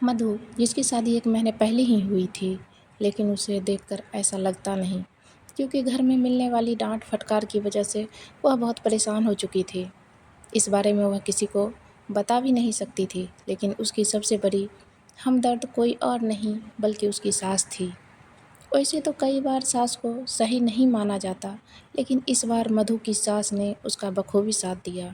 मधु, जिसकी शादी 1 महीने पहले ही हुई थी, लेकिन उसे देखकर ऐसा लगता नहीं, क्योंकि घर में मिलने वाली डाँट-फटकार की वजह से वह बहुत परेशान हो चुकी थी। इस बारे में वह किसी को बता भी नहीं सकती थी, लेकिन उसकी सबसे बड़ी हमदर्द कोई और नहीं बल्कि उसकी सास थी। वैसे तो कई बार सास को सही नहीं माना जाता, लेकिन इस बार मधु की सास ने उसका बखूबी साथ दिया।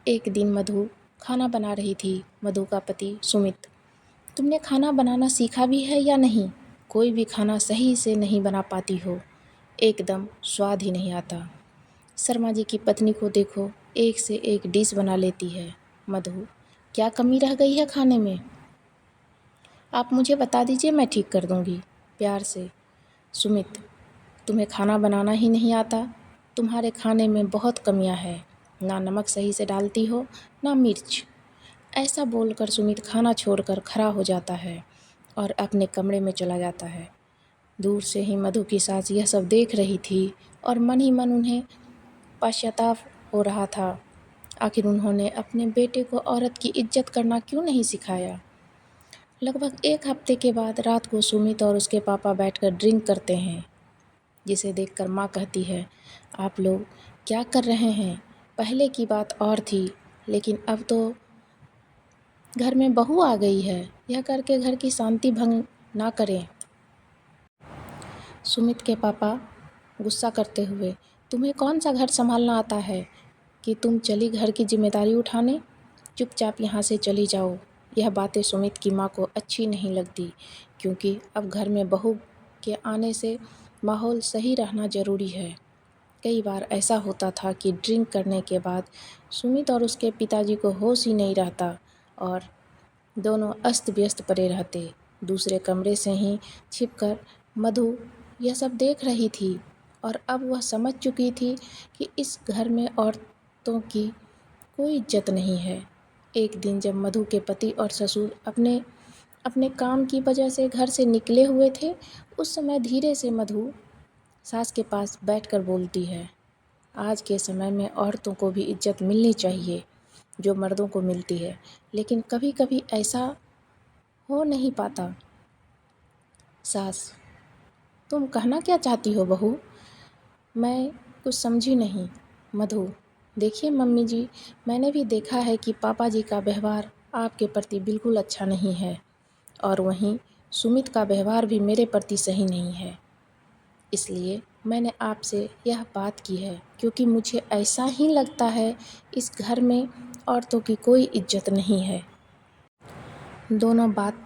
एक दिन मधु खाना बना रही थी। मधु का पति सुमित, तुमने खाना बनाना सीखा भी है या नहीं? कोई भी खाना सही से नहीं बना पाती हो, एकदम स्वाद ही नहीं आता। शर्मा जी की पत्नी को देखो, एक से एक डिश बना लेती है। मधु, क्या कमी रह गई है खाने में? आप मुझे बता दीजिए, मैं ठीक कर दूंगी। प्यार से सुमित, तुम्हें खाना बनाना ही नहीं आता? तुम्हारे खाने में बहुत कमियां हैं, ना नमक सही से डालती हो, ना मिर्च। ऐसा बोलकर सुमित खाना छोड़कर खड़ा हो जाता है और अपने कमरे में चला जाता है। दूर से ही मधु की सास यह सब देख रही थी और मन ही मन उन्हें पश्चाताप हो रहा था। आखिर उन्होंने अपने बेटे को औरत की इज्जत करना क्यों नहीं सिखाया? लगभग 1 हफ्ते के बाद रात को सुमित और उसके पापा बैठकर ड्रिंक करते हैं, जिसे देखकर माँ कहती है, आप लोग क्या कर रहे हैं? पहले की बात और थी, लेकिन अब तो घर में बहू आ गई है, यह करके घर की शांति भंग ना करें। सुमित के पापा गुस्सा करते हुए, तुम्हें कौन सा घर संभालना आता है कि तुम चली घर की जिम्मेदारी उठाने? चुपचाप यहाँ से चली जाओ। यह बातें सुमित की माँ को अच्छी नहीं लगती, क्योंकि अब घर में बहू के आने से माहौल सही रहना ज़रूरी है। कई बार ऐसा होता था कि ड्रिंक करने के बाद सुमित और उसके पिताजी को होश ही नहीं रहता और दोनों अस्त व्यस्त पड़े रहते। दूसरे कमरे से ही छिपकर मधु यह सब देख रही थी और अब वह समझ चुकी थी कि इस घर में औरतों की कोई इज्जत नहीं है। एक दिन जब मधु के पति और ससुर अपने अपने काम की वजह से घर से निकले हुए थे, उस समय धीरे से मधु सास के पास बैठकर बोलती है, आज के समय में औरतों को भी इज्जत मिलनी चाहिए जो मर्दों को मिलती है, लेकिन कभी कभी ऐसा हो नहीं पाता। सास, तुम कहना क्या चाहती हो बहू? मैं कुछ समझी नहीं। मधु, देखिए मम्मी जी, मैंने भी देखा है कि पापा जी का व्यवहार आपके प्रति बिल्कुल अच्छा नहीं है और वहीं सुमित का व्यवहार भी मेरे प्रति सही नहीं है। इसलिए मैंने आपसे यह बात की है, क्योंकि मुझे ऐसा ही लगता है इस घर में औरतों की कोई इज्जत नहीं है। दोनों बात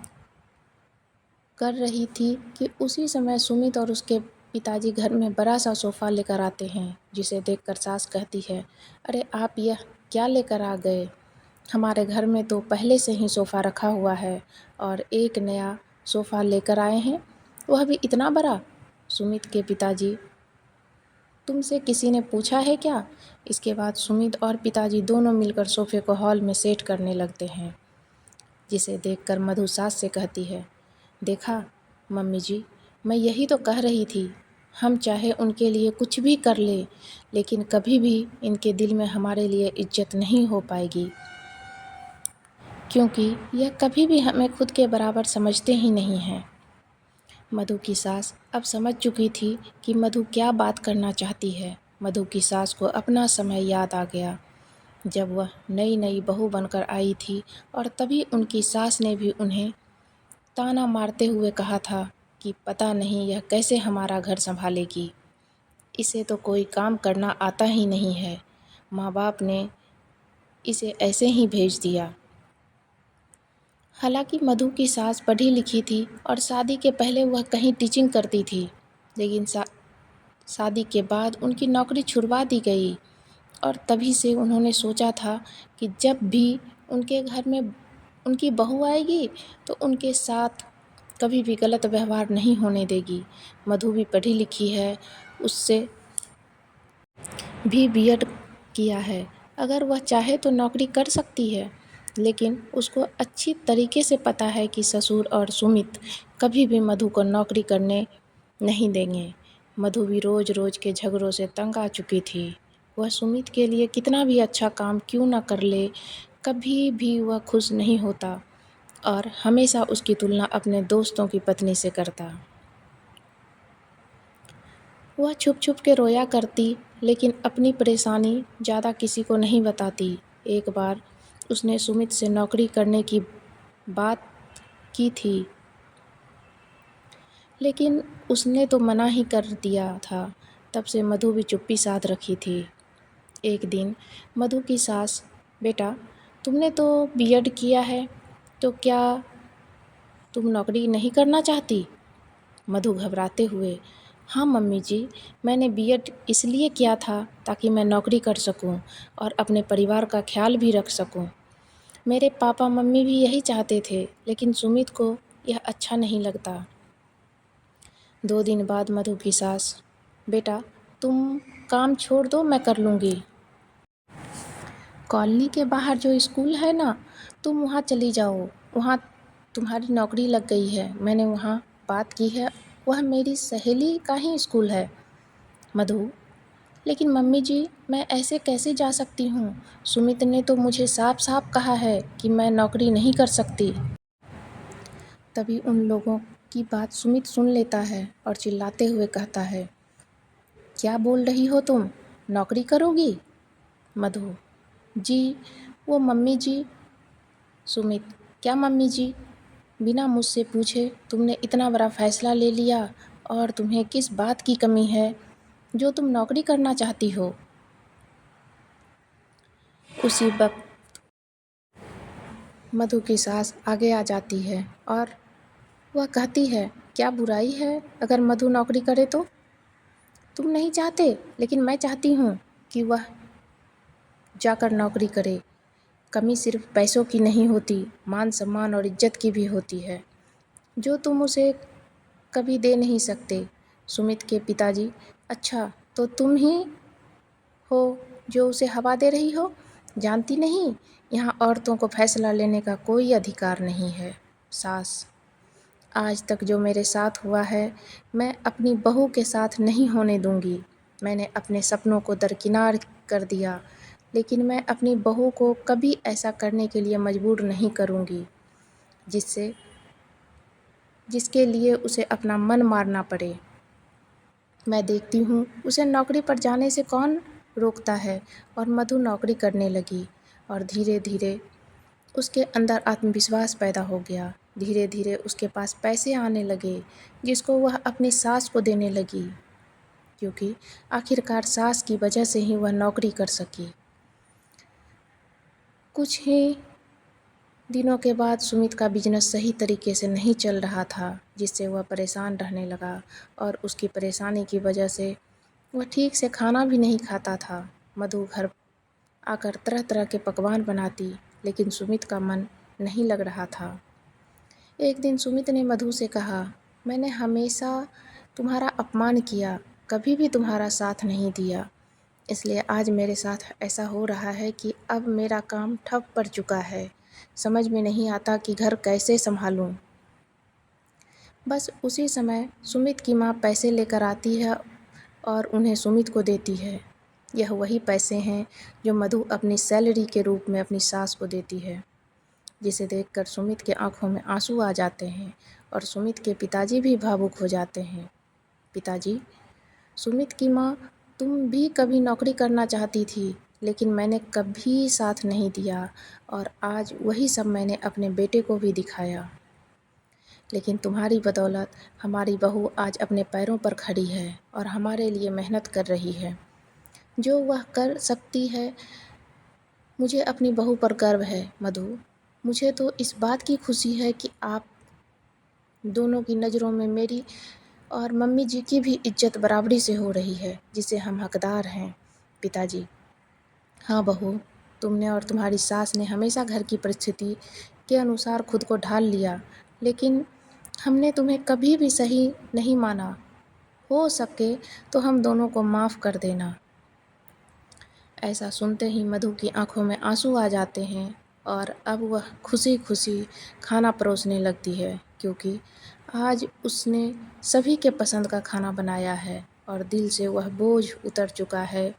कर रही थी कि उसी समय सुमित और उसके पिताजी घर में बड़ा सा सोफ़ा लेकर आते हैं, जिसे देखकर सास कहती है, अरे आप यह क्या लेकर आ गए? हमारे घर में तो पहले से ही सोफ़ा रखा हुआ है और एक नया सोफ़ा लेकर आए हैं, वह भी इतना बड़ा। सुमित के पिताजी, तुमसे किसी ने पूछा है क्या? इसके बाद सुमित और पिताजी दोनों मिलकर सोफ़े को हॉल में सेट करने लगते हैं, जिसे देखकर मधु सास से कहती है, देखा मम्मी जी, मैं यही तो कह रही थी, हम चाहे उनके लिए कुछ भी कर ले, लेकिन कभी भी इनके दिल में हमारे लिए इज्जत नहीं हो पाएगी, क्योंकि यह कभी भी हमें खुद के बराबर समझते ही नहीं हैं। मधु की सास अब समझ चुकी थी कि मधु क्या बात करना चाहती है। मधु की सास को अपना समय याद आ गया, जब वह नई नई बहू बनकर आई थी और तभी उनकी सास ने भी उन्हें ताना मारते हुए कहा था कि पता नहीं यह कैसे हमारा घर संभालेगी, इसे तो कोई काम करना आता ही नहीं है, माँ बाप ने इसे ऐसे ही भेज दिया। हालांकि मधु की सास पढ़ी लिखी थी और शादी के पहले वह कहीं टीचिंग करती थी, लेकिन शादी के बाद उनकी नौकरी छुड़वा दी गई और तभी से उन्होंने सोचा था कि जब भी उनके घर में उनकी बहू आएगी तो उनके साथ कभी भी गलत व्यवहार नहीं होने देगी। मधु भी पढ़ी लिखी है, उससे भी बीएड किया है, अगर वह चाहे तो नौकरी कर सकती है, लेकिन उसको अच्छी तरीके से पता है कि ससुर और सुमित कभी भी मधु को नौकरी करने नहीं देंगे। मधु भी रोज़ रोज़ के झगड़ों से तंग आ चुकी थी। वह सुमित के लिए कितना भी अच्छा काम क्यों ना कर ले, कभी भी वह खुश नहीं होता। और हमेशा उसकी तुलना अपने दोस्तों की पत्नी से करता। वह छुप छुप के रोया करती, लेकिन अपनी परेशानी ज़्यादा किसी को नहीं बताती। एक बार उसने सुमित से नौकरी करने की बात की थी, लेकिन उसने तो मना ही कर दिया था। तब से मधु भी चुप्पी साध रखी थी। एक दिन मधु की सास, बेटा तुमने तो बीएड किया है, तो क्या तुम नौकरी नहीं करना चाहती? मधु घबराते हुए, हाँ मम्मी जी, मैंने बीएड इसलिए किया था ताकि मैं नौकरी कर सकूं और अपने परिवार का ख्याल भी रख सकूं। मेरे पापा मम्मी भी यही चाहते थे, लेकिन सुमित को यह अच्छा नहीं लगता। 2 दिन बाद मधु की सास, बेटा तुम काम छोड़ दो, मैं कर लूँगी। कॉलोनी के बाहर जो स्कूल है ना, तुम वहाँ चली जाओ, वहाँ तुम्हारी नौकरी लग गई है। मैंने वहाँ बात की है, वह मेरी सहेली का ही स्कूल है। मधु, लेकिन मम्मी जी मैं ऐसे कैसे जा सकती हूँ? सुमित ने तो मुझे साफ साफ कहा है कि मैं नौकरी नहीं कर सकती। तभी उन लोगों की बात सुमित सुन लेता है और चिल्लाते हुए कहता है, क्या बोल रही हो तुम? नौकरी करोगी? मधु, जी वो मम्मी जी। सुमित, क्या मम्मी जी? बिना मुझसे पूछे तुमने इतना बड़ा फैसला ले लिया, और तुम्हें किस बात की कमी है जो तुम नौकरी करना चाहती हो? उसी वक्त मधु की सास आगे आ जाती है और वह कहती है, क्या बुराई है अगर मधु नौकरी करे तो? तुम नहीं चाहते, लेकिन मैं चाहती हूँ कि वह जाकर नौकरी करे। कमी सिर्फ पैसों की नहीं होती, मान सम्मान और इज्जत की भी होती है, जो तुम उसे कभी दे नहीं सकते। सुमित के पिताजी, अच्छा तो तुम ही हो जो उसे हवा दे रही हो? जानती नहीं, यहाँ औरतों को फैसला लेने का कोई अधिकार नहीं है। सास, आज तक जो मेरे साथ हुआ है, मैं अपनी बहू के साथ नहीं होने दूंगी। मैंने अपने सपनों को दरकिनार कर दिया, लेकिन मैं अपनी बहू को कभी ऐसा करने के लिए मजबूर नहीं करूंगी जिसके लिए उसे अपना मन मारना पड़े। मैं देखती हूँ उसे नौकरी पर जाने से कौन रोकता है। और मधु नौकरी करने लगी और धीरे धीरे उसके अंदर आत्मविश्वास पैदा हो गया। धीरे धीरे उसके पास पैसे आने लगे, जिसको वह अपनी सास को देने लगी, क्योंकि आखिरकार सास की वजह से ही वह नौकरी कर सकी। कुछ ही दिनों के बाद सुमित का बिजनेस सही तरीके से नहीं चल रहा था, जिससे वह परेशान रहने लगा, और उसकी परेशानी की वजह से वह ठीक से खाना भी नहीं खाता था। मधु घर आकर तरह तरह के पकवान बनाती, लेकिन सुमित का मन नहीं लग रहा था। एक दिन सुमित ने मधु से कहा, मैंने हमेशा तुम्हारा अपमान किया, कभी भी तुम्हारा साथ नहीं दिया, इसलिए आज मेरे साथ ऐसा हो रहा है कि अब मेरा काम ठप पड़ चुका है। समझ में नहीं आता कि घर कैसे संभालूं। बस उसी समय सुमित की माँ पैसे लेकर आती है और उन्हें सुमित को देती है। यह वही पैसे हैं जो मधु अपनी सैलरी के रूप में अपनी सास को देती है, जिसे देखकर सुमित के आंखों में आंसू आ जाते हैं और सुमित के पिताजी भी भावुक हो जाते हैं। पिताजी, सुमित की माँ, तुम भी कभी नौकरी करना चाहती थी, लेकिन मैंने कभी साथ नहीं दिया, और आज वही सब मैंने अपने बेटे को भी दिखाया। लेकिन तुम्हारी बदौलत हमारी बहू आज अपने पैरों पर खड़ी है और हमारे लिए मेहनत कर रही है। जो वह कर सकती है, मुझे अपनी बहू पर गर्व है। मधु, मुझे तो इस बात की खुशी है कि आप दोनों की नज़रों में मेरी और मम्मी जी की भी इज्जत बराबरी से हो रही है, जिसे हम हकदार हैं। पिताजी, हाँ बहू, तुमने और तुम्हारी सास ने हमेशा घर की परिस्थिति के अनुसार खुद को ढाल लिया, लेकिन हमने तुम्हें कभी भी सही नहीं माना। हो सके तो हम दोनों को माफ़ कर देना। ऐसा सुनते ही मधु की आंखों में आंसू आ जाते हैं और अब वह खुशी खुशी खाना परोसने लगती है, क्योंकि आज उसने सभी के पसंद का खाना बनाया है और दिल से वह बोझ उतर चुका है,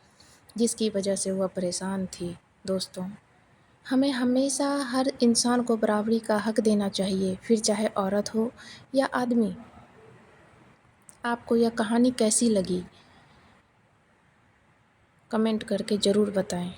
जिसकी वजह से वह परेशान थी। दोस्तों, हमें हमेशा हर इंसान को बराबरी का हक देना चाहिए, फिर चाहे औरत हो या आदमी। आपको यह कहानी कैसी लगी? कमेंट करके ज़रूर बताएं।